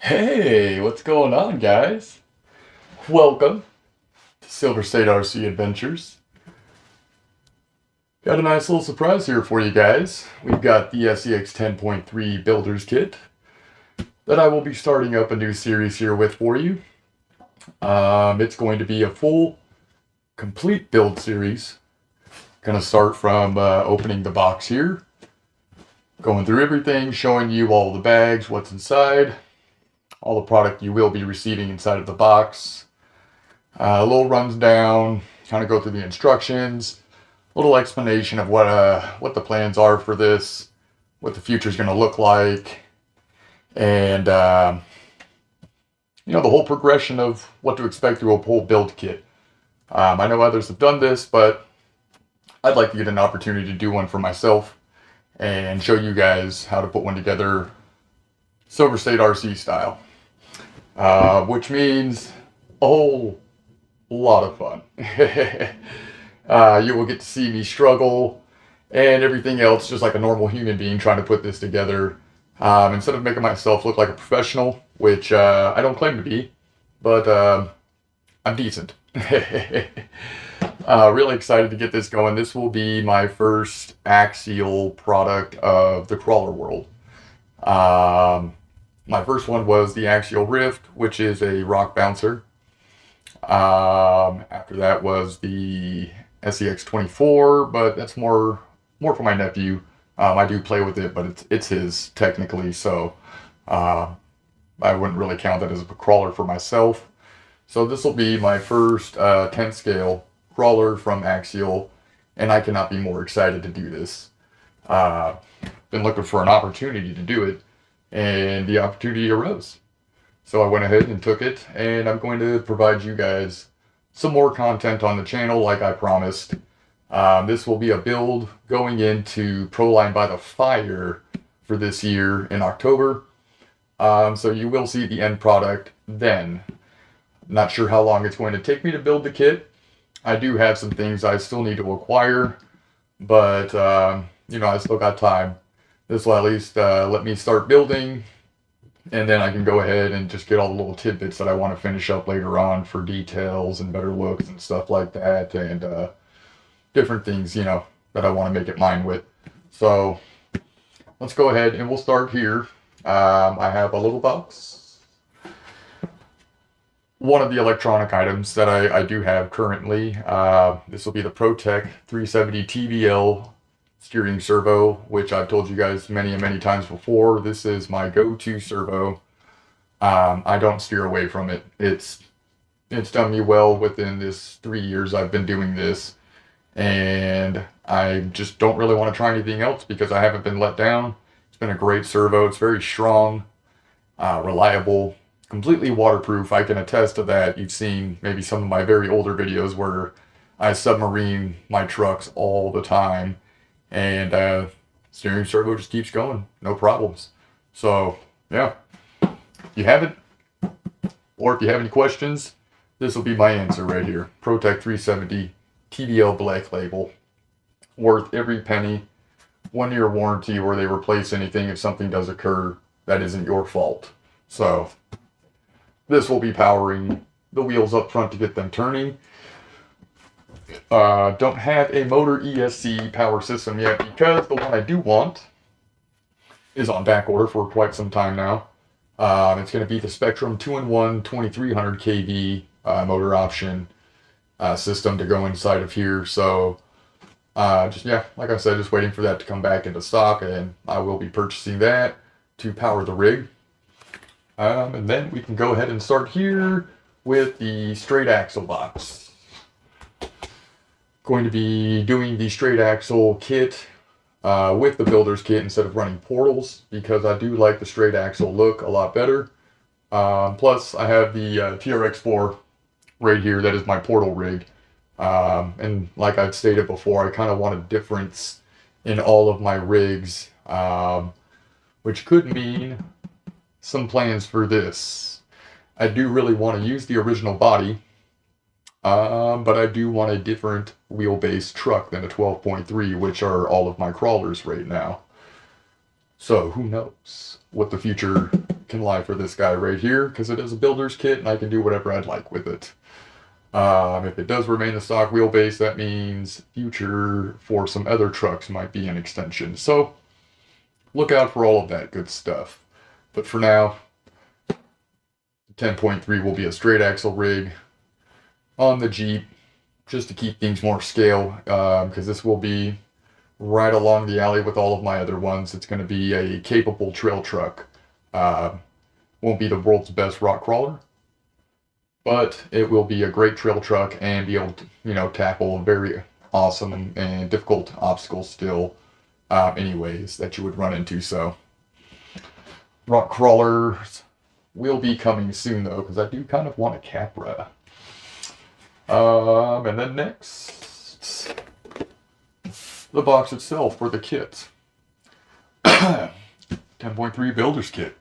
Hey, what's going on, guys? Welcome to Silver State RC Adventures. Got a nice little surprise here for you guys. We've got the SCX10.3 Builder's Kit that I will be starting up a new series here with for you. It's going to be a full, complete build series. Gonna start from opening the box here, going through everything, showing you all the bags, what's inside, all the product you will be receiving inside of the box. A little runs down, kind of go through the instructions, a little explanation of what the plans are for this, what the future is going to look like, and the whole progression of what to expect through a whole build kit. I know others have done this, but I'd like to get an opportunity to do one for myself and show you guys how to put one together Silver State RC style. Which means a whole lot of fun. You will get to see me struggle and everything else just like a normal human being trying to put this together. Instead of making myself look like a professional, which I don't claim to be, but I'm decent. Really excited to get this going. This will be my first Axial product of the crawler world. My first one was the Axial Rift, which is a rock bouncer. After that was the SCX24, but that's more for my nephew. I do play with it, but it's his technically, so I wouldn't really count that as a crawler for myself. So this will be my first 10th scale crawler from Axial, and I cannot be more excited to do this. Been looking for an opportunity to do it, and the opportunity arose. So I went ahead and took it, and I'm going to provide you guys some more content on the channel like I promised. This will be a build going into Proline by the Fire for this year in October. So you will see the end product then. Not sure how long it's going to take me to build the kit. I do have some things I still need to acquire, but I still got time. This will at least let me start building, and then I can go ahead and just get all the little tidbits that I want to finish up later on for details and better looks and stuff like that, and different things, that I want to make it mine with. So let's go ahead and we'll start here. I have a little box. One of the electronic items that I do have currently, this will be the ProTech 370 Tbl Steering Servo, which I've told you guys many and many times before. This is my go-to servo. I don't steer away from it. It's done me well within this 3 years I've been doing this, and I just don't really want to try anything else because I haven't been let down. It's been a great servo. It's very strong, reliable, completely waterproof. I can attest to that. You've seen maybe some of my very older videos where I submarine my trucks all the time, and steering servo just keeps going, no problems. So yeah, if you haven't, or if you have any questions, this will be my answer right here. ProTech 370 TBL Black Label, worth every penny. 1 year warranty where they replace anything if something does occur that isn't your fault. So this will be powering the wheels up front to get them turning. Don't have a motor ESC power system yet because the one I do want is on back order for quite some time now. It's going to be the Spectrum 2-in-1 2300 kV motor option system to go inside of here. So like I said, just waiting for that to come back into stock, and I will be purchasing that to power the rig. And then we can go ahead and start here with the straight axle box. Going to be doing the straight axle kit with the builder's kit instead of running portals, because I do like the straight axle look a lot better. Plus I have the TRX4 right here. That is my portal rig. And like I've stated before, I kind of want a difference in all of my rigs, which could mean some plans for this. I do really want to use the original body, but I do want a different wheelbase truck than a 12.3, which are all of my crawlers right now. So who knows what the future can lie for this guy right here, because it is a builder's kit and I can do whatever I'd like with it. If it does remain the stock wheelbase, that means future for some other trucks might be an extension. So look out for all of that good stuff. But for now, 10.3 will be a straight axle rig on the Jeep, just to keep things more scale, because this will be right along the alley with all of my other ones. It's going to be a capable trail truck. Won't be the world's best rock crawler, but it will be a great trail truck and be able to, you know, tackle very awesome and difficult obstacles still, anyways, that you would run into. So rock crawlers will be coming soon though, because I do kind of want a Capra. And then next, the box itself for the kit. 10.3 Builder's Kit.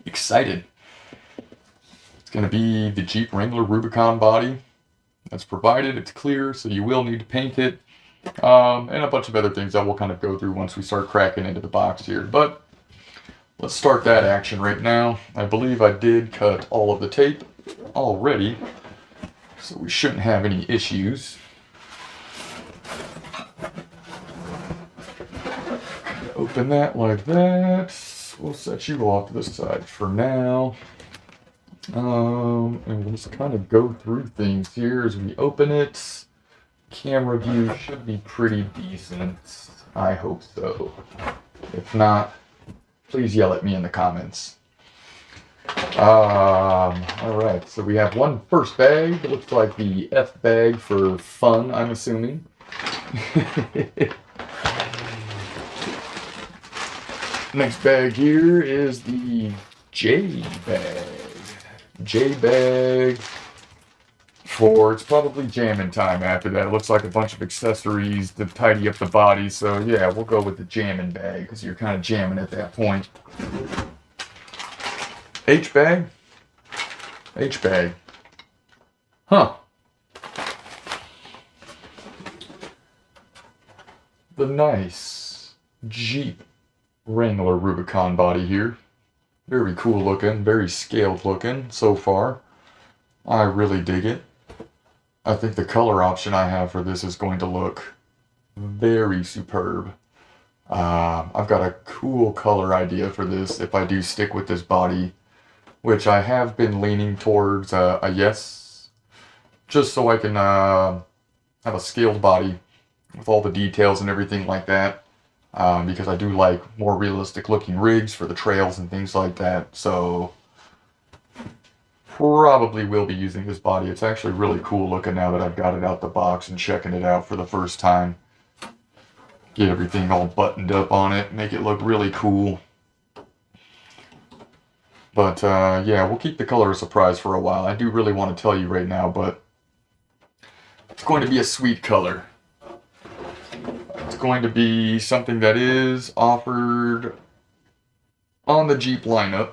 Excited. It's going to be the Jeep Wrangler Rubicon body that's provided. It's clear, so you will need to paint it. And a bunch of other things that we'll kind of go through once we start cracking into the box here. But let's start that action right now. I believe I did cut all of the tape already, so we shouldn't have any issues. Open that like that. We'll set you off to the side for now. And we'll just kind of go through things here as we open it. Camera view should be pretty decent. I hope so. If not, please yell at me in the comments. Alright, so we have one first bag. It looks like the F bag for fun, I'm assuming. Next bag here is the J bag. J bag for, it's probably jamming time after that. It looks like a bunch of accessories to tidy up the body. So yeah, we'll go with the jamming bag because you're kind of jamming at that point. H bag. H bag. Huh. The nice Jeep Wrangler Rubicon body here. Very cool looking, very scaled looking so far. I really dig it. I think the color option I have for this is going to look very superb. I've got a cool color idea for this if I do stick with this body, which I have been leaning towards a yes, just so I can have a scaled body with all the details and everything like that. Because I do like more realistic looking rigs for the trails and things like that. So probably will be using this body. It's actually really cool looking now that I've got it out the box and checking it out for the first time. Get everything all buttoned up on it, make it look really cool. But yeah, we'll keep the color a surprise for a while. I do really want to tell you right now, but it's going to be a sweet color. It's going to be something that is offered on the Jeep lineup.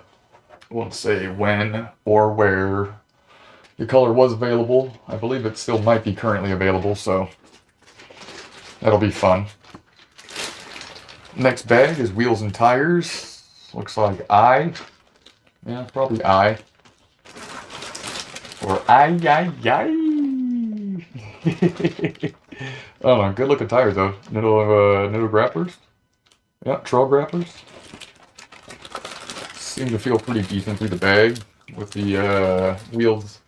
I won't say when or where. The color was available. I believe it still might be currently available, so that'll be fun. Next bag is wheels and tires. Looks like I. Yeah, probably I. Or I. Oh no, good looking tires though. Nitto grapplers. Yeah, trail grapplers. Seem to feel pretty decent through the bag with the wheels.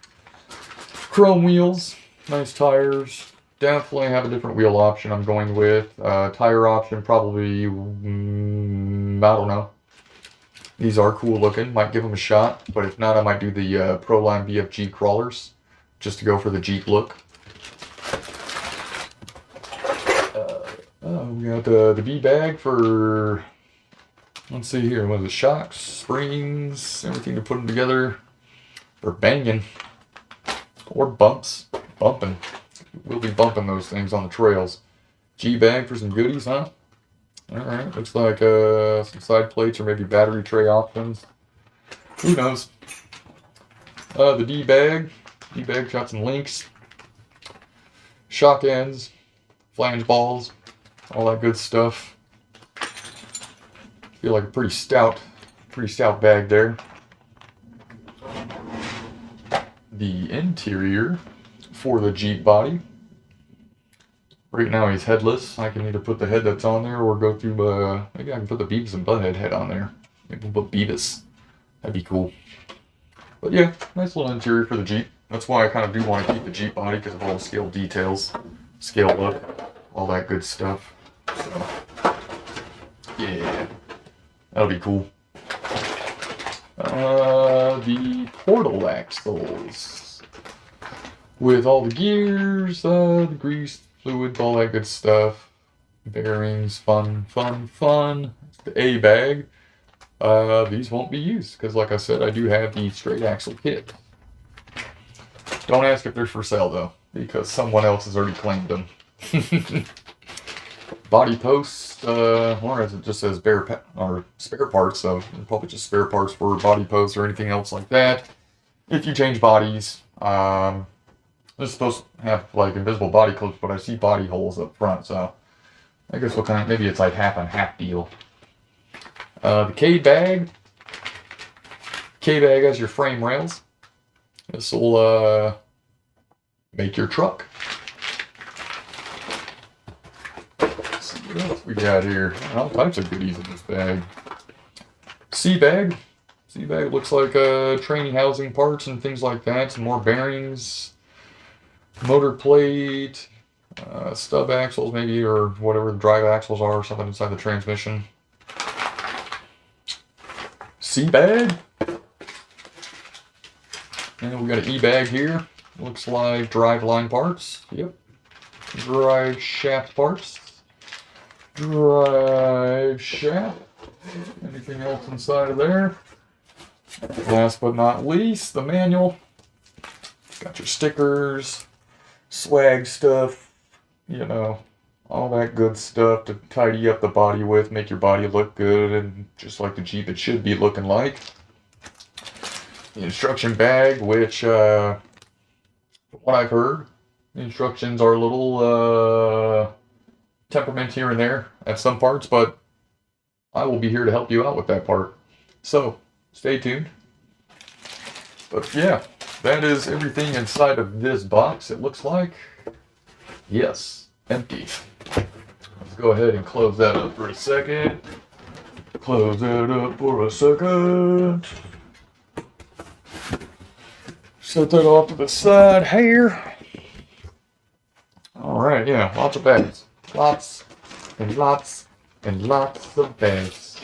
Chrome wheels, nice tires. Definitely have a different wheel option I'm going with. Tire option probably, I don't know. These are cool looking, might give them a shot. But if not, I might do the Proline BFG crawlers just to go for the Jeep look. We got the B bag for, let's see here, what is it, shocks, springs, everything to put them together for banging or bumps, bumping. We'll be bumping those things on the trails. G bag for some goodies, huh? Alright, looks like some side plates or maybe battery tray options. Who knows? The D bag got some links, shock ends, flange balls, all that good stuff. Feel like a pretty stout Pretty stout bag there. The interior for the Jeep body. Right now he's headless. I can either put the head that's on there or go through, maybe I can put the Beavis and Butthead head on there. Maybe we'll put Beavis. That'd be cool. But yeah, nice little interior for the Jeep. That's why I kind of do want to keep the Jeep body, because of all the scale details, scale look, all that good stuff. So, yeah, that'll be cool. The portal axles with all the gears, the grease, fluids, all that good stuff. Bearings, fun. The A bag. These won't be used because, like I said, I do have the straight axle kit. Don't ask if they're for sale though, because someone else has already claimed them. Body posts, or as it just says spare parts, so probably just spare parts for body posts or anything else like that. If you change bodies, this is supposed to have like invisible body clips, but I see body holes up front, so I guess maybe it's like half and half deal. The K bag has your frame rails. This will make your truck. Let's see what else we got here. All types of goodies in this bag. C bag looks like training housing parts and things like that. Some more bearings, motor plate, stub axles maybe, or whatever the drive axles are, or something inside the transmission. C bag. And we got an E bag here. Looks like drive line parts. Yep. Drive shaft parts. Drive shaft. Anything else inside of there? Last but not least, the manual. Got your stickers, swag stuff, you know, all that good stuff to tidy up the body with, make your body look good, and just like the Jeep it should be looking like. The instruction bag, which, from what I've heard, the instructions are a little temperament here and there at some parts, but I will be here to help you out with that part. So, stay tuned. But yeah, that is everything inside of this box, it looks like. Yes, empty. Let's go ahead and close that up for a second. Close that up for a second. Set that off to the side here. Alright, yeah, lots of bags. Lots and lots and lots of bags.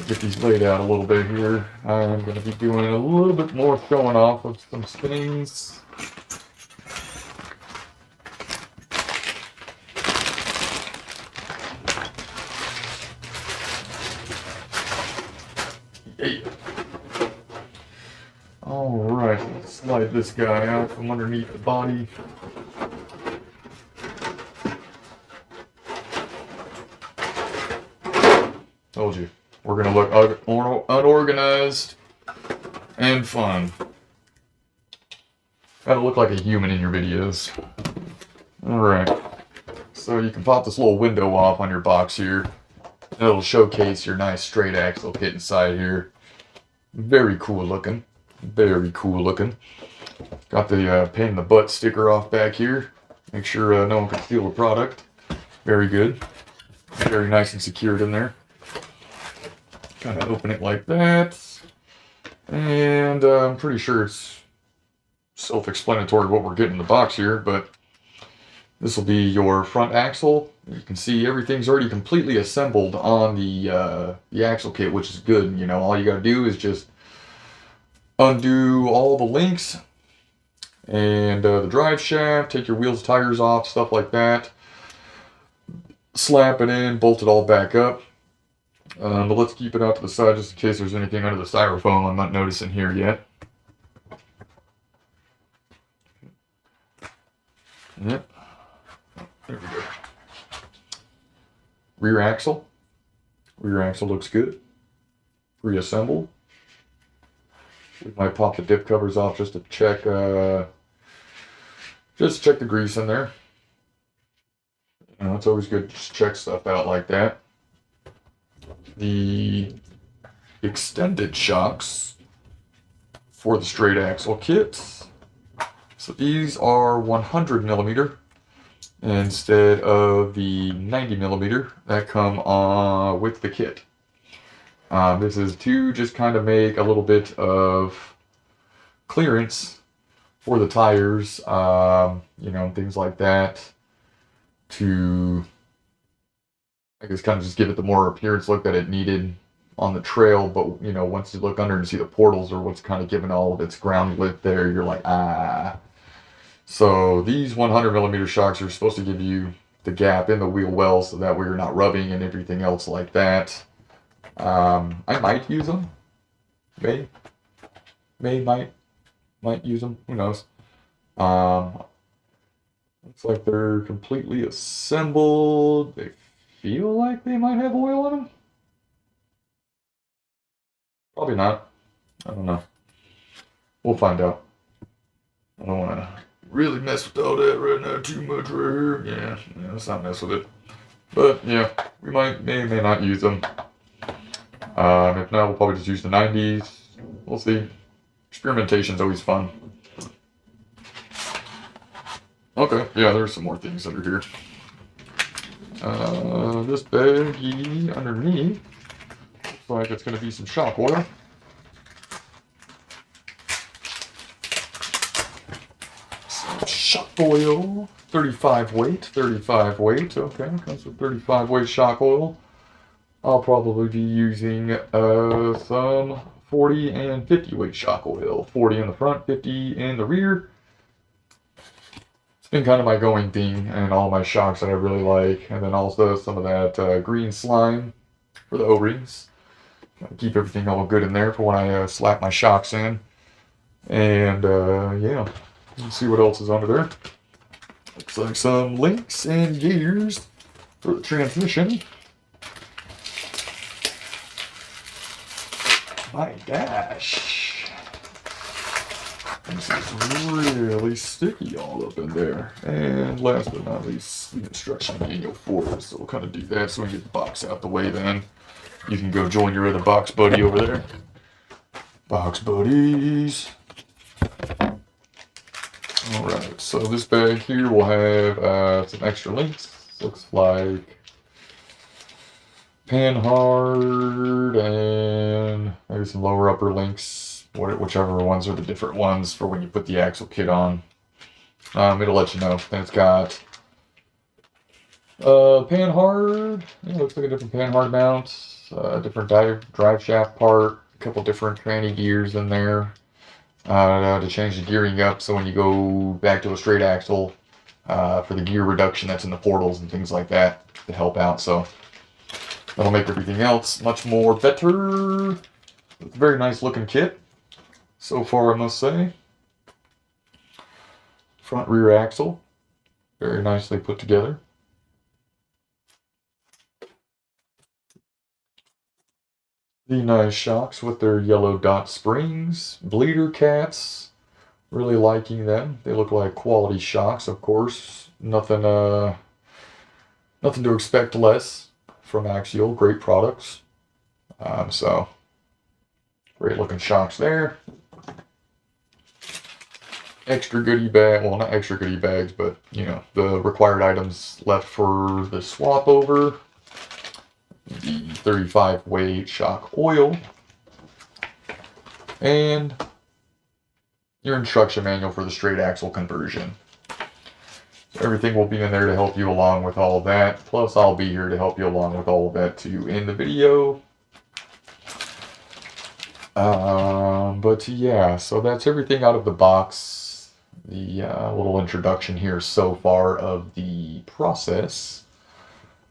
Get these laid out a little bit here. I'm going to be doing a little bit more showing off of some things. Yeah. Alright, let's slide this guy out from underneath the body. Told you, we're going to look unorganized and fun. Gotta look like a human in your videos. Alright, so you can pop this little window off on your box here. It'll showcase your nice straight axle kit inside here. Very cool looking. Very cool looking. Got the pain in the butt sticker off back here. Make sure no one can steal the product. Very good. Very nice and secured in there. Kind of open it like that. And I'm pretty sure it's self-explanatory what we're getting in the box here, but this will be your front axle. You can see everything's already completely assembled on the axle kit, which is good. You know, all you got to do is just undo all the links and the drive shaft, take your wheels, tires off, stuff like that. Slap it in, bolt it all back up. But let's keep it out to the side just in case there's anything under the styrofoam I'm not noticing here yet. Yep. There we go. Rear axle. Rear axle looks good. Reassembled. We might pop the dip covers off just to check the grease in there. You know, it's always good to just check stuff out like that. the extended shocks for the straight axle kits. So these are 100 millimeter instead of the 90 millimeter that come on with the kit. This is to just kind of make a little bit of clearance for the tires, you know, things like that, to, I guess, kind of just give it the more appearance look that it needed on the trail. But, you know, once you look under and see the portals or what's kind of giving all of its ground width there, you're like, ah. So these 100 millimeter shocks are supposed to give you the gap in the wheel well so that way you're not rubbing and everything else like that. I might use them. Might use them. Who knows? Looks like they're completely assembled. They feel like they might have oil in them. Probably not. I don't know. We'll find out. I don't want to really mess with all that right now too much right here. Yeah, let's not mess with it. But yeah, we may not use them. If not, we'll probably just use the 90s. We'll see. Experimentation's always fun. Okay, yeah, there's some more things that are here. This baggie underneath looks like it's going to be some shock oil. Some shock oil, 35 weight. Okay, comes with 35 weight shock oil. I'll probably be using some 40 and 50 weight shock oil. 40 in the front, 50 in the rear. It's been kind of my going thing and all my shocks that I really like. And then also some of that green slime for the O-rings. Keep everything all good in there for when I slap my shocks in. And yeah, let's see what else is under there. Looks like some links and gears for the transmission. My gosh. This is really sticky all up in there. And last but not least, the instruction manual for it. So we'll kind of do that so we can get the box out the way then. You can go join your other box buddy over there. Box buddies. Alright, so this bag here will have some extra links. Looks like Panhard and maybe some lower upper links. Whichever ones are the different ones for when you put the axle kit on. It'll let you know. Then it's got Panhard. It looks like a different Panhard mount. Different drive shaft part. A couple different cranny gears in there to change the gearing up. So when you go back to a straight axle for the gear reduction that's in the portals and things like that to help out. So that'll make everything else much more better. It's a very nice looking kit. So far, I must say. Front rear axle, very nicely put together. The nice shocks with their yellow dot springs, bleeder caps, really liking them. They look like quality shocks, of course. Nothing to expect less from Axial. Great products. So great looking shocks there. Extra goodie bag, well, not extra goodie bags, but you know, the required items left for the swap over. The 35 weight shock oil. And your instruction manual for the straight axle conversion. So everything will be in there to help you along with all of that. Plus, I'll be here to help you along with all of that too in the video. But yeah, so that's everything out of the box. The little introduction here so far of the process.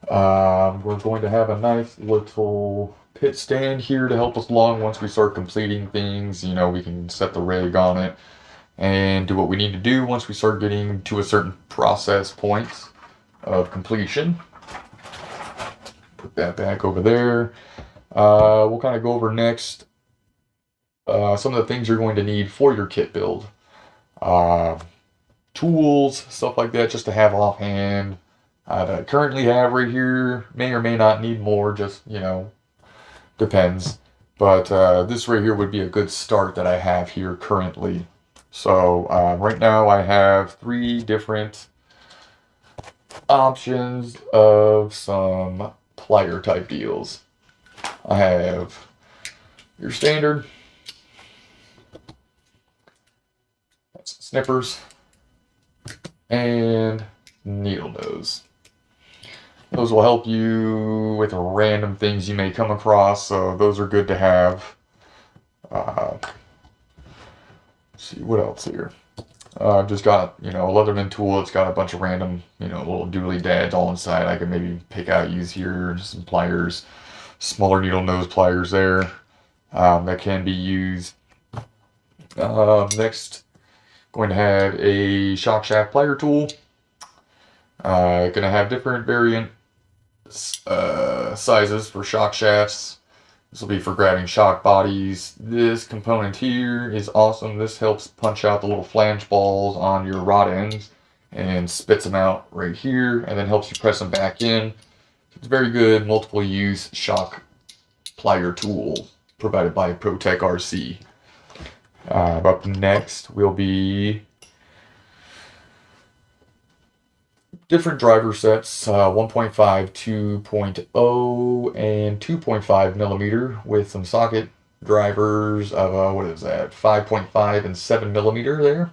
We're going to have a nice little pit stand here to help us along once we start completing things. You know, we can set the rig on it and do what we need to do once we start getting to a certain process point of completion. Put that back over there. We'll kind of go over next some of the things you're going to need for your kit build. Tools, stuff like that, just to have offhand. That I currently have right here. May or may not need more, just, you know, Depends. But this right here would be a good start that I have here currently. So right now I have 3 different options of some plier type deals. I have your standard snippers and needle nose. Those will help you with random things you may come across, so those are good to have. Let's see, what else here? I've just got, a Leatherman tool. It's got a bunch of random, little doodly dads all inside. I can maybe pick out, use here, some pliers, smaller needle nose pliers there that can be used. Next, going to have a shock shaft plier tool. Going to have different variant sizes for shock shafts. This will be for grabbing shock bodies. This component here is awesome. This helps punch out the little flange balls on your rod ends and spits them out right here, and then helps you press them back in. It's a very good multiple use shock plier tool provided by ProTech RC. Up next will be different driver sets, 1.5, 2.0, and 2.5 millimeter with some socket drivers of, what is that, 5.5 and 7 millimeter there.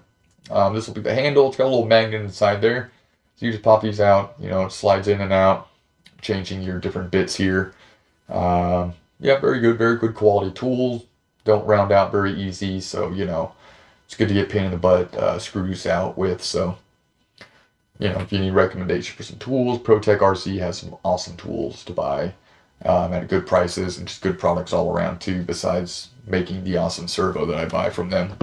This will be the handle. It's got a little magnet inside there. So you just pop these out, it slides in and out, changing your different bits here. Yeah, very good quality tools. Don't round out very easy, so, it's good to get pain in the butt screws out with, so. If you need recommendation for some tools, ProTech RC has some awesome tools to buy at good prices and just good products all around too, besides making the awesome servo that I buy from them.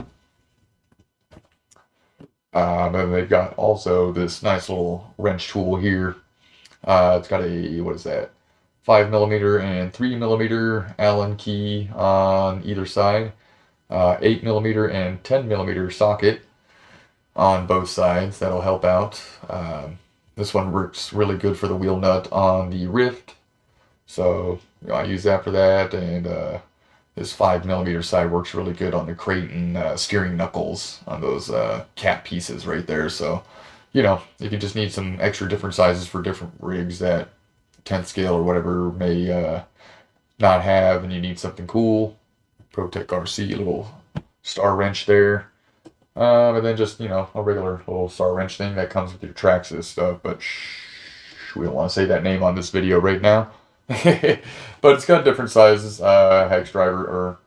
And they've got also this nice little wrench tool here. It's got a, what is that, 5 millimeter and 3 millimeter Allen key on either side, 8 millimeter and 10 millimeter socket on both sides. That'll help out. This one works really good for the wheel nut on the Rift, so I use that for that, and this 5 millimeter side works really good on the Creighton steering knuckles on those cap pieces right there. So if you just need some extra different sizes for different rigs that 10th scale or whatever may not have, and you need something cool, ProTech RC, little star wrench there. And then just, a regular little star wrench thing that comes with your Traxxas stuff, but we don't want to say that name on this video right now. But it's got different sizes, hex driver,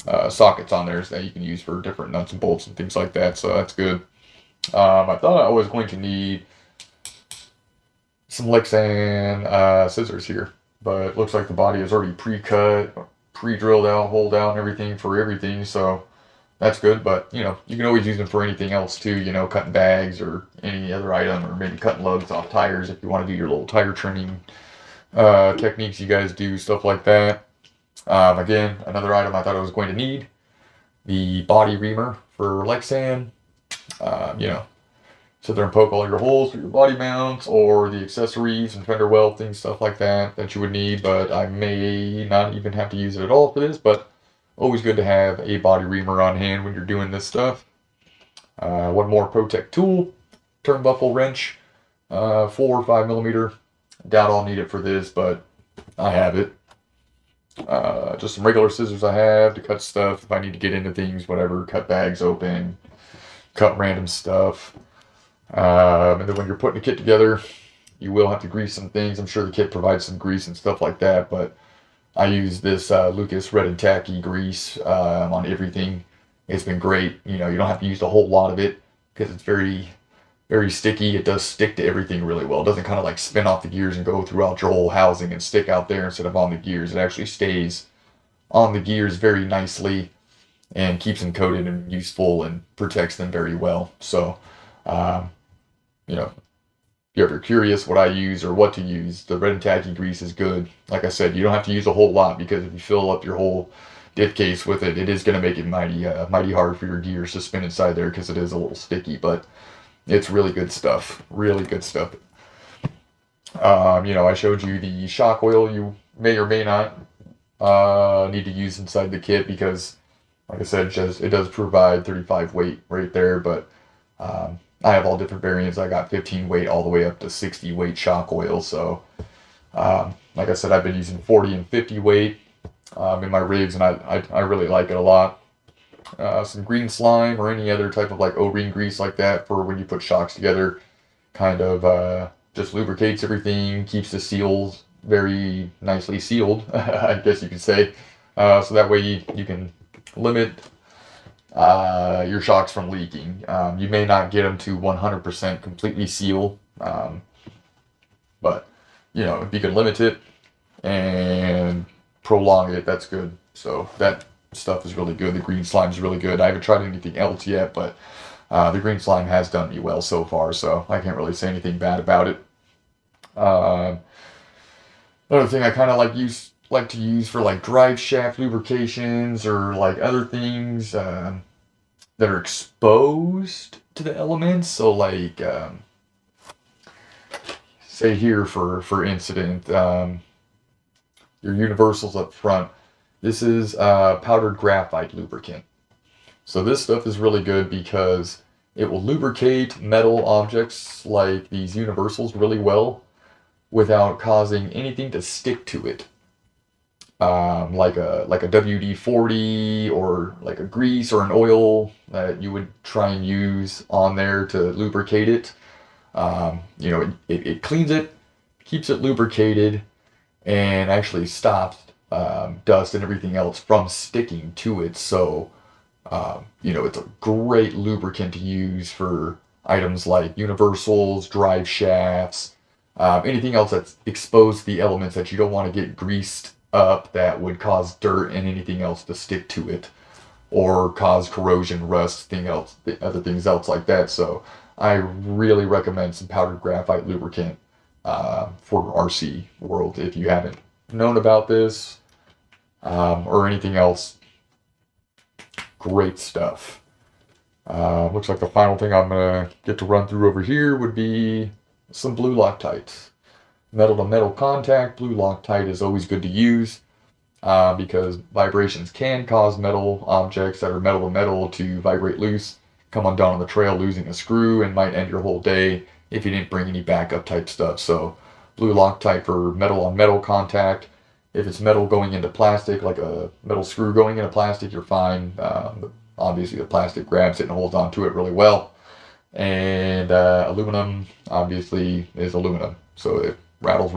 or, sockets on there that you can use for different nuts and bolts and things like that, so that's good. I thought I was going to need some Lexan scissors here, but it looks like the body is already pre-cut, pre-drilled out, hole down, everything for everything, so that's good. But you can always use them for anything else too, cutting bags or any other item, or maybe cutting lugs off tires if you want to do your little tire trimming techniques you guys do, stuff like that. Again, another item I thought I was going to need, the body reamer for Lexan. Sit there and poke all your holes for your body mounts or the accessories and fender weld things, stuff like that you would need, but I may not even have to use it at all for this, but always good to have a body reamer on hand when you're doing this stuff. One more ProTech tool, turnbuckle wrench, 4 or 5 millimeter. Doubt I'll need it for this, but I have it. Just some regular scissors I have to cut stuff if I need to get into things, whatever, cut bags open, cut random stuff. And then when you're putting the kit together, you will have to grease some things. I'm sure the kit provides some grease and stuff like that, but I use this Lucas Red and Tacky grease on everything. It's been great. You don't have to use a whole lot of it because it's very, very sticky. It does stick to everything really well. It doesn't kind of like spin off the gears and go throughout your whole housing and stick out there instead of on the gears. It actually stays on the gears very nicely and keeps them coated and useful and protects them very well. So, if you're ever curious what I use or what to use, the Red and Tacky grease is good. Like I said, you don't have to use a whole lot, because if you fill up your whole diff case with it, it is going to make it mighty hard for your gears to spin inside there, because it is a little sticky, but it's really good stuff. Really good stuff. I showed you the shock oil. You may or may not need to use inside the kit because, like I said, it does provide 35 weight right there, but I have all different variants. I got 15 weight all the way up to 60 weight shock oil. So, like I said, I've been using 40 and 50 weight in my rigs, and I really like it a lot. Some green slime or any other type of like O-ring grease like that for when you put shocks together, kind of just lubricates everything, keeps the seals very nicely sealed, I guess you could say. So that way you can limit your shocks from leaking. You may not get them to 100% completely seal, but you know, if you can limit it and prolong it, that's good. So that stuff is really good. The green slime is really good. I haven't tried anything else yet, but the green slime has done me well so far, so I can't really say anything bad about it. Another thing I kind of like to use for like drive shaft lubrications or like other things that are exposed to the elements. So like say here for instance, your universals up front. This is powdered graphite lubricant. So this stuff is really good because it will lubricate metal objects like these universals really well without causing anything to stick to it. Like a WD-40 or like a grease or an oil that you would try and use on there to lubricate it. You know, it cleans it, keeps it lubricated, and actually stops dust and everything else from sticking to it. So, you know, it's a great lubricant to use for items like universals, drive shafts, anything else that's exposed to the elements that you don't want to get greased up that would cause dirt and anything else to stick to it or cause corrosion, rust, other things else like that. So I really recommend some powdered graphite lubricant for RC world. If you haven't known about this or anything else, great stuff. Looks like the final thing I'm going to get to run through over here would be some blue Loctite. Metal to metal contact, blue Loctite is always good to use because vibrations can cause metal objects that are metal to metal to vibrate loose, come undone on the trail, losing a screw, and might end your whole day if you didn't bring any backup type stuff. So blue Loctite for metal on metal contact. If it's metal going into plastic, like a metal screw going into plastic, you're fine. Obviously the plastic grabs it and holds onto it really well. And aluminum obviously is aluminum. So it rattles,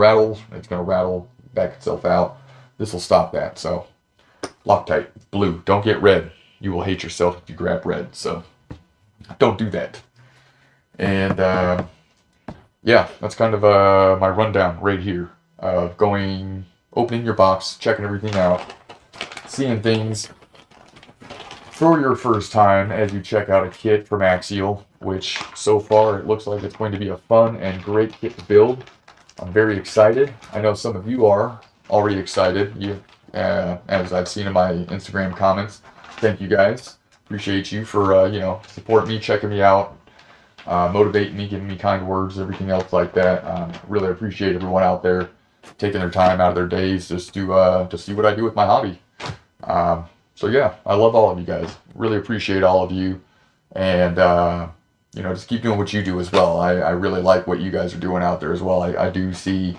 it's going to rattle back itself out. This will stop that. So Loctite, blue. Don't get red. You will hate yourself if you grab red. So don't do that. And yeah, that's kind of my rundown right here of opening your box, checking everything out, seeing things for your first time as you check out a kit from Axial, which so far it looks like it's going to be a fun and great kit to build. I'm very excited. I know some of you are already excited, as I've seen in my Instagram comments. Thank you guys. Appreciate you for supporting me, checking me out, motivating me, giving me kind words, everything else like that. Really appreciate everyone out there taking their time out of their days just to see what I do with my hobby. So yeah, I love all of you guys. Really appreciate all of you, and just keep doing what you do as well. I really like what you guys are doing out there as well. I do see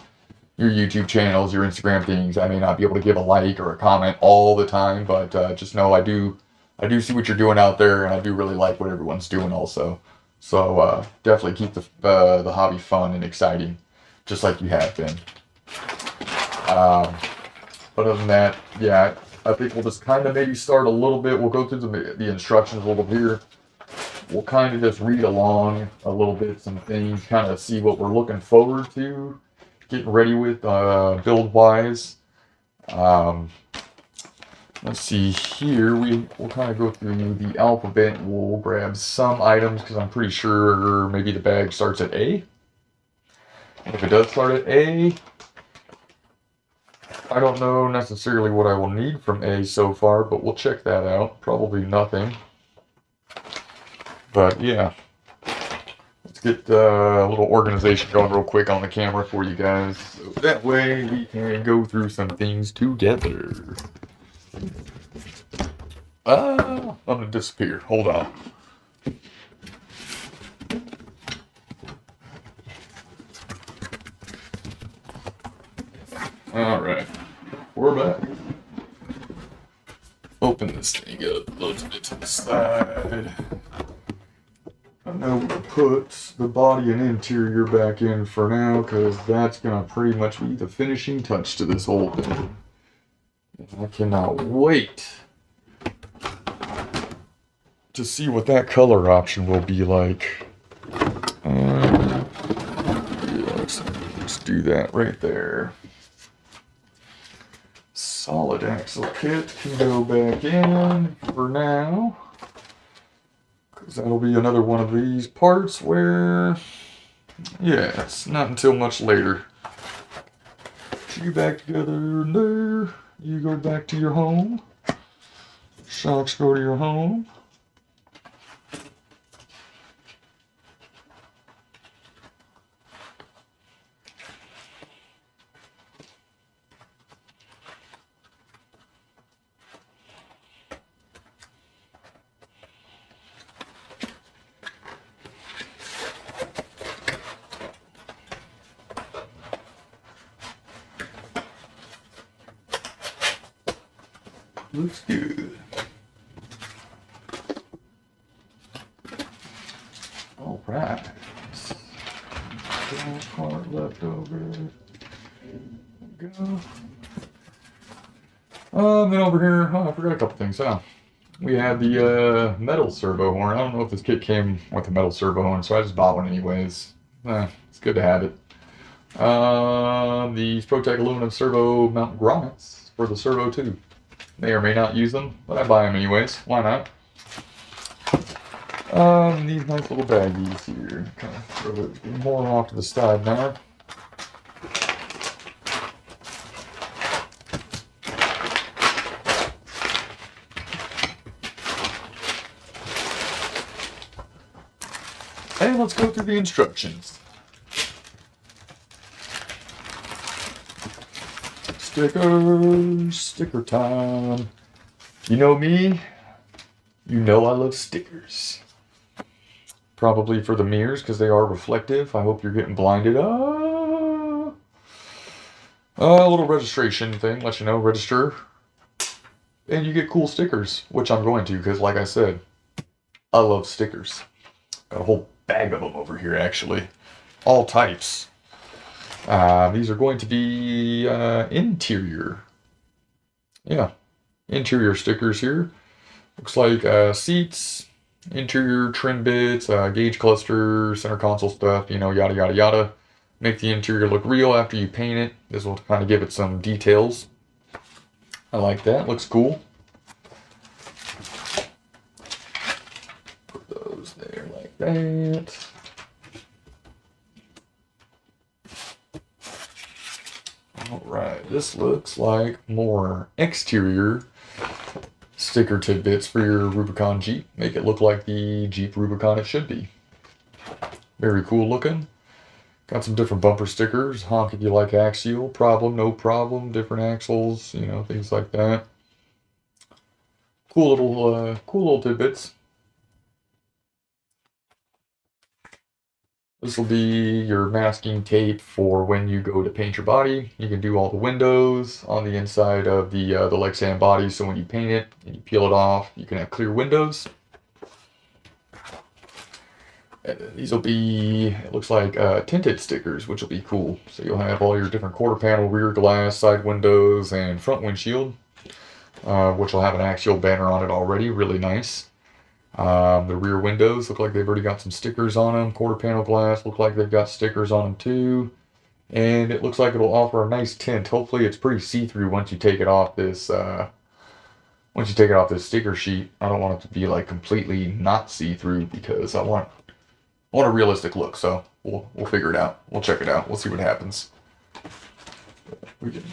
your YouTube channels, your Instagram things. I may not be able to give a like or a comment all the time, but just know I do see what you're doing out there, and I do really like what everyone's doing also. So definitely keep the hobby fun and exciting, just like you have been. But other than that, yeah, I think we'll just kind of maybe start a little bit. We'll go through the instructions a little bit here. We'll kind of just read along a little bit, some things, kind of see what we're looking forward to, getting ready with build-wise. Let's see here. We'll kind of go through the alphabet. We'll grab some items because I'm pretty sure maybe the bag starts at A. If it does start at A, I don't know necessarily what I will need from A so far, but we'll check that out. Probably nothing. But yeah, let's get a little organization going real quick on the camera for you guys. So that way we can go through some things together. I'm gonna disappear. Hold on. Alright. We're back. Open this thing up, loads of it to the side. I know we'll put the body and interior back in for now, because that's going to pretty much be the finishing touch to this whole thing. I cannot wait to see what that color option will be like. Yeah, let's do that right there. Solid axle kit can go back in for now. Because that'll be another one of these parts where, yeah, it's not until much later. Put you back together there. You go back to your home. Shocks go to your home. Looks good. All right. Part left over. There we go. Then over here, I forgot a couple things. We have the metal servo horn. I don't know if this kit came with a metal servo horn, so I just bought one anyways. It's good to have it. These ProTech aluminum servo mount grommets for the servo too. May or may not use them, but I buy them anyways. Why not? These nice little baggies here. Kind of throw it more off to the side now. And let's go through the instructions. Sticker time. You know me, you know I love stickers. Probably for the mirrors because they are reflective. I hope you're getting blinded. A little registration thing, let you know, register. And you get cool stickers, which I'm going to because like I said, I love stickers. Got a whole bag of them over here actually. All types. These are going to be interior. Yeah, interior stickers here. Looks like seats, interior trim bits, gauge cluster, center console stuff, you know, yada yada yada. Make the interior look real after you paint it. This will kind of give it some details. I like that, looks cool. Put those there like that. Alright, this looks like more exterior sticker tidbits for your Rubicon Jeep. Make it look like the Jeep Rubicon it should be. Very cool looking. Got some different bumper stickers. Honk if you like axial. Problem, no problem. Different axles, you know, things like that. Cool little tidbits. This will be your masking tape for when you go to paint your body. You can do all the windows on the inside of the Lexan body, so when you paint it and you peel it off, you can have clear windows. And these will be, it looks like tinted stickers, which will be cool. So you'll have all your different quarter panel, rear glass, side windows, and front windshield, which will have an axial banner on it already. Really nice. The rear windows look like they've already got some stickers on them. Quarter panel glass look like they've got stickers on them too. And it looks like it'll offer a nice tint. Hopefully it's pretty see-through once you take it off this sticker sheet. I don't want it to be like completely not see-through because I want a realistic look. So we'll figure it out. We'll check it out. We'll see what happens. We can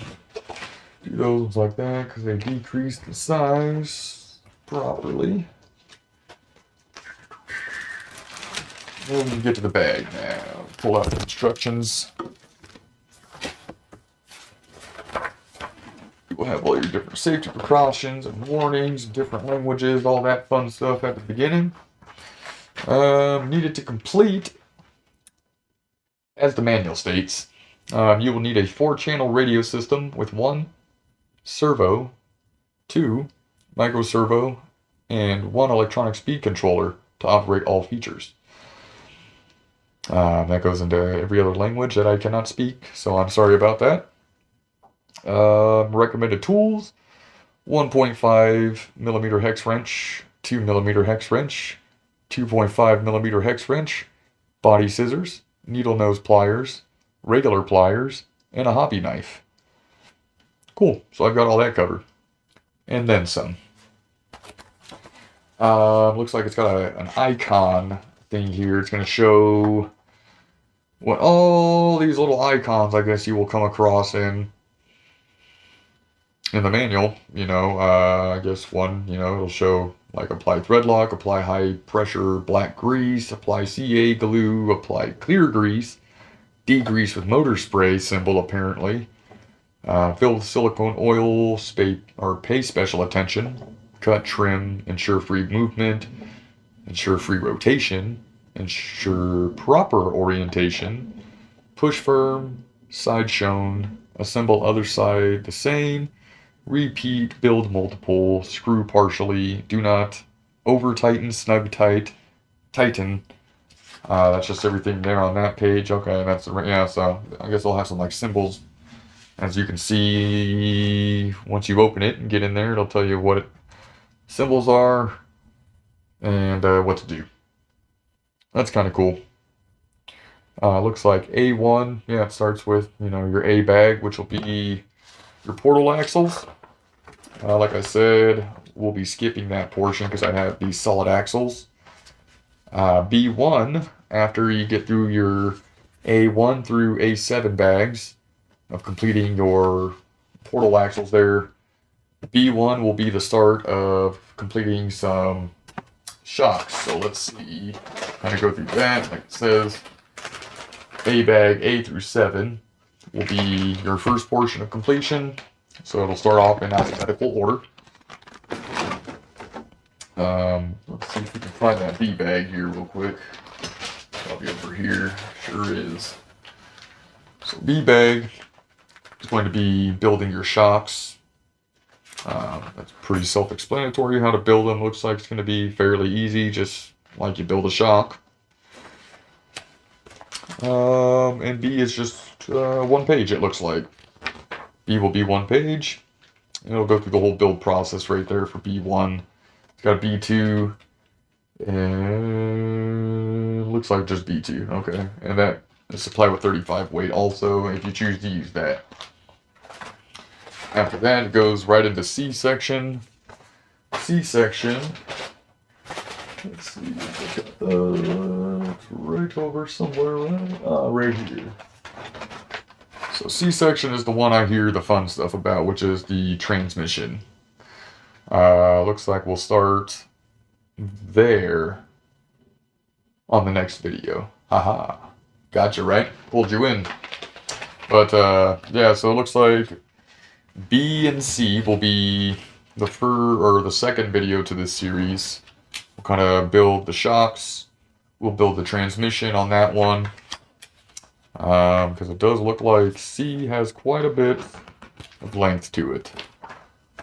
do those like that because they decrease the size properly. We'll get to the bag now. Pull out the instructions. We'll have all your different safety precautions and warnings, different languages, all that fun stuff at the beginning. Needed to complete, as the manual states, you will need a 4-channel radio system with 1 servo, 2 micro servo, and 1 electronic speed controller to operate all features. That goes into every other language that I cannot speak, so I'm sorry about that. Recommended tools: 1.5 millimeter hex wrench, 2 millimeter hex wrench, 2.5 millimeter hex wrench, body scissors, needle nose pliers, regular pliers, and a hobby knife. Cool, so I've got all that covered. And then some. Looks like it's got an icon thing here. It's going to show what all these little icons, I guess, you will come across in the manual. I guess one, it'll show like apply thread lock, apply high pressure black grease, apply CA glue, apply clear grease, degrease with motor spray symbol apparently, fill with silicone oil, pay special attention, cut, trim, ensure free movement, ensure free rotation, ensure proper orientation, push firm, side shown, assemble other side the same, repeat, build multiple, screw partially, do not over tighten, snug tighten. That's just everything there on that page. Okay, that's so I guess I'll have some like symbols. As you can see, once you open it and get in there, it'll tell you what symbols are and what to do. That's kind of cool. Looks like A1, it starts with, your A bag, which will be your portal axles. Like I said, we'll be skipping that portion because I have these solid axles. B1, after you get through your A1 through A7 bags of completing your portal axles there, B1 will be the start of completing some shocks. So let's see, kind of go through that. Like it says, A bag A through 7 will be your first portion of completion. So it'll start off in alphabetical order. Let's see if we can find that B bag here real quick. Probably over here. Sure is. So B bag is going to be building your shocks. That's pretty self-explanatory how to build them. Looks like it's going to be fairly easy, just like you build a shock. And B is just 1 page, it looks like. B will be 1 page. And it'll go through the whole build process right there for B1. It's got a B2. And looks like just B2. Okay. And that is supplied with 35 weight also, if you choose to use that. After that, it goes right into C section. C section. Let's see. It's right over somewhere, right here. So C section is the one I hear the fun stuff about, which is the transmission. Looks like we'll start there on the next video. Haha. Gotcha, right? Pulled you in. But so it looks like B and C will be the second video to this series. We'll kind of build the shocks. We'll build the transmission on that one. Because it does look like C has quite a bit of length to it.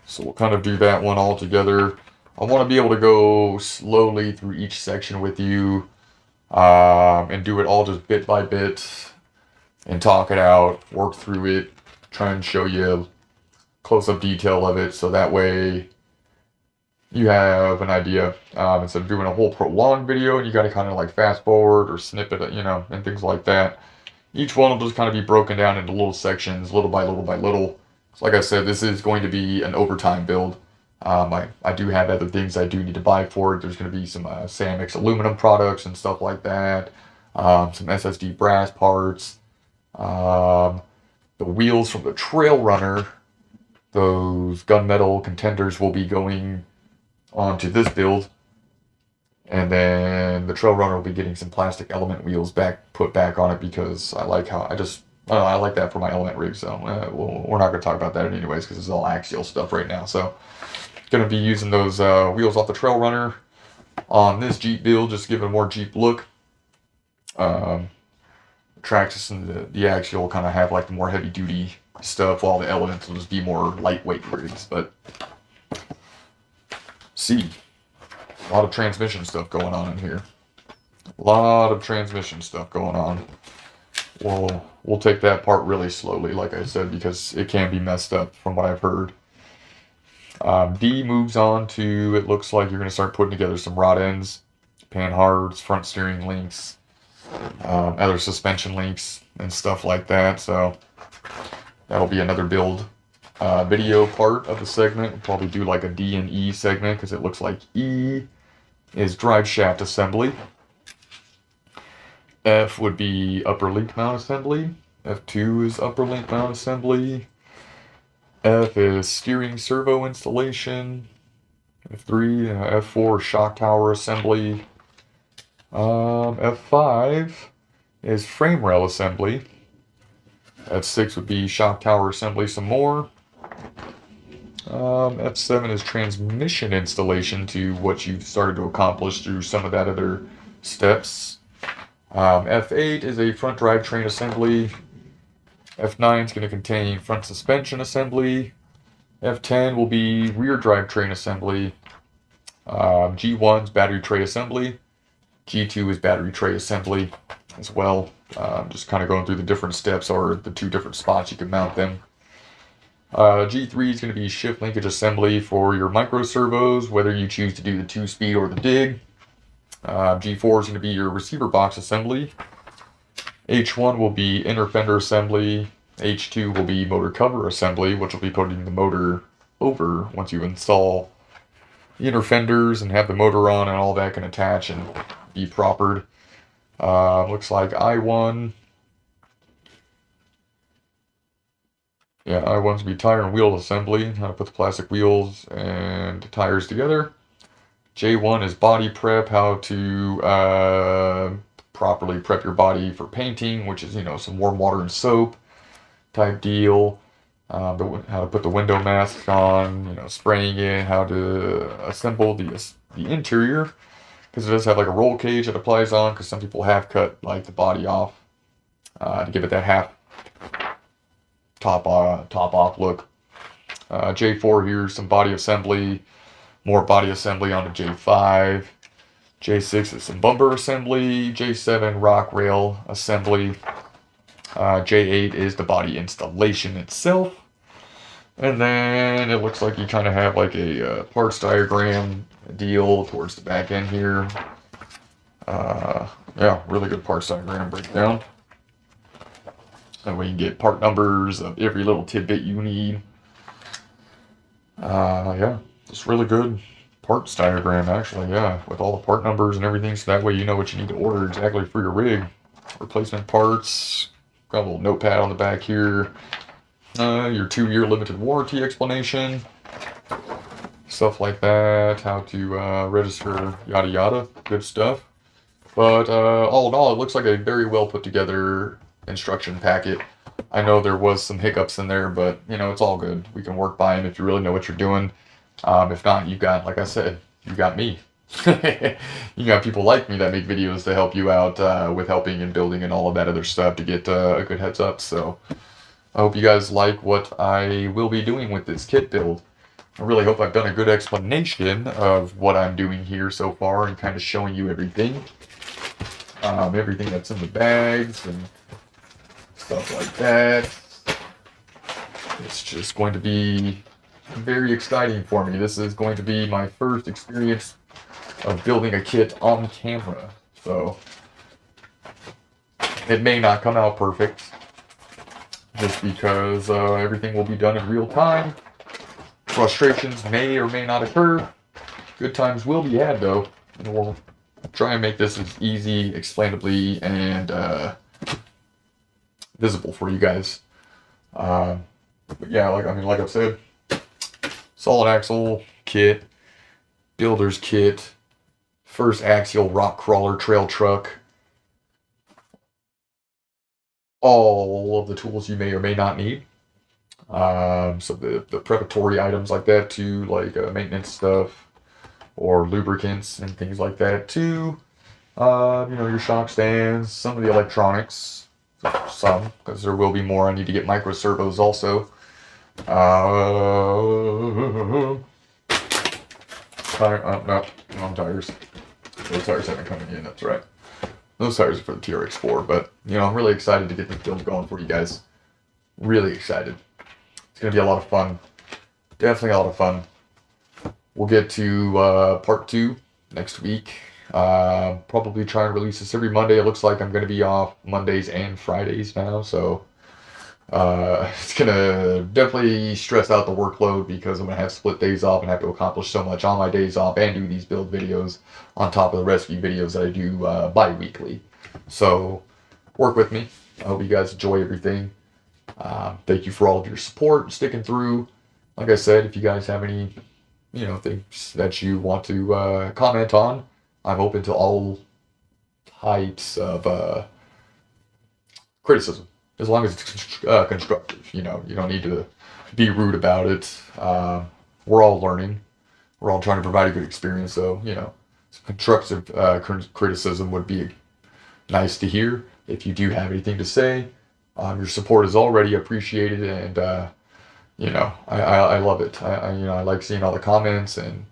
So we'll kind of do that one all together. I want to be able to go slowly through each section with you and do it all just bit by bit and talk it out, work through it, try and show you close-up detail of it so that way you have an idea instead of doing a whole prolonged video and you got to kind of like fast forward or snip it, and things like that. Each one will just kind of be broken down into little sections, little by little by little. So like I said, this is going to be an overtime build. I do have other things I do need to buy for it. There's going to be some Samix aluminum products and stuff like that. Some SSD brass parts. The wheels from the Trail Runner, those gunmetal contenders will be going onto this build. And then the trail runner will be getting some plastic element wheels put back on it because I like how I like that for my element rig. So we're not going to talk about that anyways because it's all axial stuff right now. So going to be using those wheels off the trail runner on this Jeep build, just give it a more Jeep look. Traxxas and the axial kind of have like the more heavy duty stuff, while the elements will just be more lightweight rigs. But see, a lot of transmission stuff going on in here. A lot of transmission stuff going on. We'll take that part really slowly, like I said, because it can be messed up from what I've heard. D moves on to, it looks like you're going to start putting together some rod ends, pan hards, front steering links, other suspension links, and stuff like that. So that'll be another build video part of the segment. We'll probably do like a D and E segment because it looks like E is drive shaft assembly. F would be upper link mount assembly. F2 is upper link mount assembly. F is steering servo installation. F3, F4 shock tower assembly. F5 is frame rail assembly. F6 would be shock tower assembly some more. F7 is transmission installation to what you've started to accomplish through some of that other steps. F8 is a front drivetrain assembly. F9 is going to contain front suspension assembly. F10 will be rear drivetrain assembly. G1 is battery tray assembly. G2 is battery tray assembly as well. Just kind of going through the different steps or the two different spots you can mount them. G3 is going to be shift linkage assembly for your micro servos, whether you choose to do the 2-speed or the dig. G4 is going to be your receiver box assembly. H1 will be inner fender assembly. H2 will be motor cover assembly, which will be putting the motor over once you install the inner fenders and have the motor on and all that can attach and be propered. Looks like I1. Yeah, I1's be tire and wheel assembly, how to put the plastic wheels and tires together. J1 is body prep, how to properly prep your body for painting, which is, some warm water and soap type deal. How to put the window mask on, spraying it, how to assemble the interior, because it does have like a roll cage that applies on, because some people have cut like the body off to give it that half top off look. J4 here's some body assembly, more body assembly onto J5. J6 is some bumper assembly. J7 rock rail assembly. J8 is the body installation itself. And then it looks like you kind of have like a parts diagram deal towards the back end here. Yeah, really good parts diagram breakdown. That way you can get part numbers of every little tidbit you need. Yeah, it's really good parts diagram actually, yeah, with all the part numbers and everything, so that way you know what you need to order exactly for your rig. Replacement parts, got a little notepad on the back here. Your 2-year limited warranty explanation. Stuff like that, how to register, yada yada, good stuff. But all in all, it looks like a very well put together instruction packet. I know there was some hiccups in there, but it's all good. We can work by them if you really know what you're doing. If not, you got, like I said, you got me. You got people like me that make videos to help you out with helping and building and all of that other stuff to get a good heads up. So I hope you guys like what I will be doing with this kit build. I really hope I've done a good explanation of what I'm doing here so far and kind of showing you everything. Everything that's in the bags and stuff like that. It's just going to be very exciting for me. This is going to be my first experience of building a kit on camera. So it may not come out perfect just because everything will be done in real time. Frustrations may or may not occur. Good times will be had though. And we'll try and make this as easy, explainably, and visible for you guys. But yeah, like I've said, solid axle kit, builder's kit, first axial rock crawler trail truck. All of the tools you may or may not need. So the preparatory items like that too, like maintenance stuff or lubricants and things like that too. You know, your shock stands, some of the electronics, some, because there will be more. I need to get micro servos also. No, wrong tires. Those tires haven't come in, that's right. Those tires are for the TRX4, but, you know, I'm really excited to get this build going for you guys. Really excited. It's going to be a lot of fun. Definitely a lot of fun. We'll get to part 2 next week. Probably try and release this every Monday. It looks like I'm going to be off Mondays and Fridays now, so it's going to definitely stress out the workload because I'm going to have split days off and have to accomplish so much on my days off and do these build videos on top of the rescue videos that I do bi-weekly. So work with me. I hope you guys enjoy everything. Thank you for all of your support, sticking through. Like I said, if you guys have any, you know, things that you want to comment on, I'm open to all types of criticism, as long as it's constructive. You know, you don't need to be rude about it. We're all learning. We're all trying to provide a good experience, so, you know, constructive criticism would be nice to hear. If you do have anything to say, your support is already appreciated, and you know, I love it. You know, I like seeing all the comments and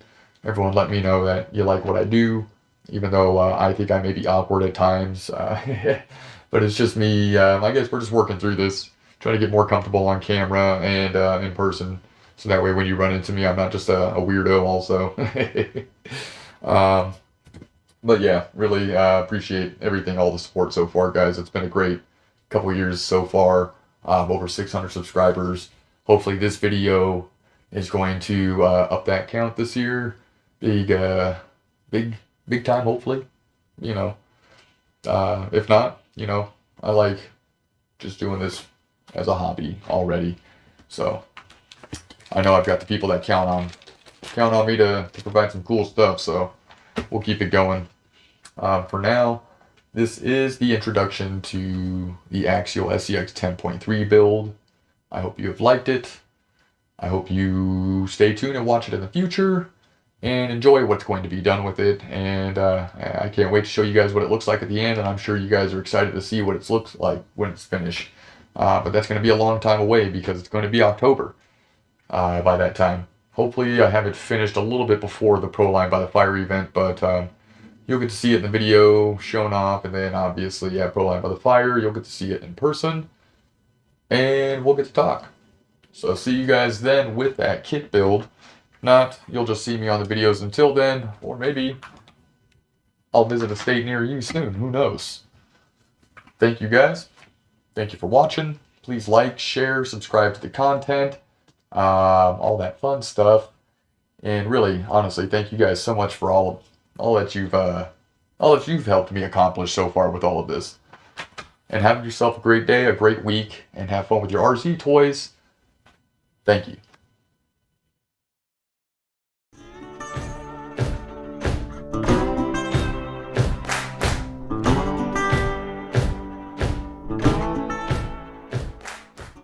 everyone let me know that you like what I do, even though I think I may be awkward at times. But it's just me. I guess we're just working through this, trying to get more comfortable on camera and in person, so that way when you run into me, I'm not just a weirdo also. But yeah, really appreciate everything, all the support so far, guys. It's been a great couple years so far. Over 600 subscribers. Hopefully this video is going to up that count this year. Big time, hopefully. You know, if not, you know, I like just doing this as a hobby already. So I know I've got the people that count on me to provide some cool stuff. So we'll keep it going. For now, this is the introduction to the Axial SCX10.3 build. I hope you have liked it. I hope you stay tuned and watch it in the future and enjoy what's going to be done with it. And I can't wait to show you guys what it looks like at the end, and I'm sure you guys are excited to see what it looks like when it's finished. But that's going to be a long time away because it's going to be October by that time. Hopefully I have it finished a little bit before the Pro Line by the Fire event, but you'll get to see it in the video shown off, and then obviously at Pro Line by the Fire, you'll get to see it in person, and we'll get to talk. So see you guys then with that kit build. If not, you'll just see me on the videos until then, or maybe I'll visit a state near you soon, who knows. Thank you guys. Thank you for watching. Please like, share, subscribe to the content, all that fun stuff. And really, honestly, thank you guys so much for all that you've helped me accomplish so far with all of this. And have yourself a great day, a great week, and have fun with your RC toys. Thank you.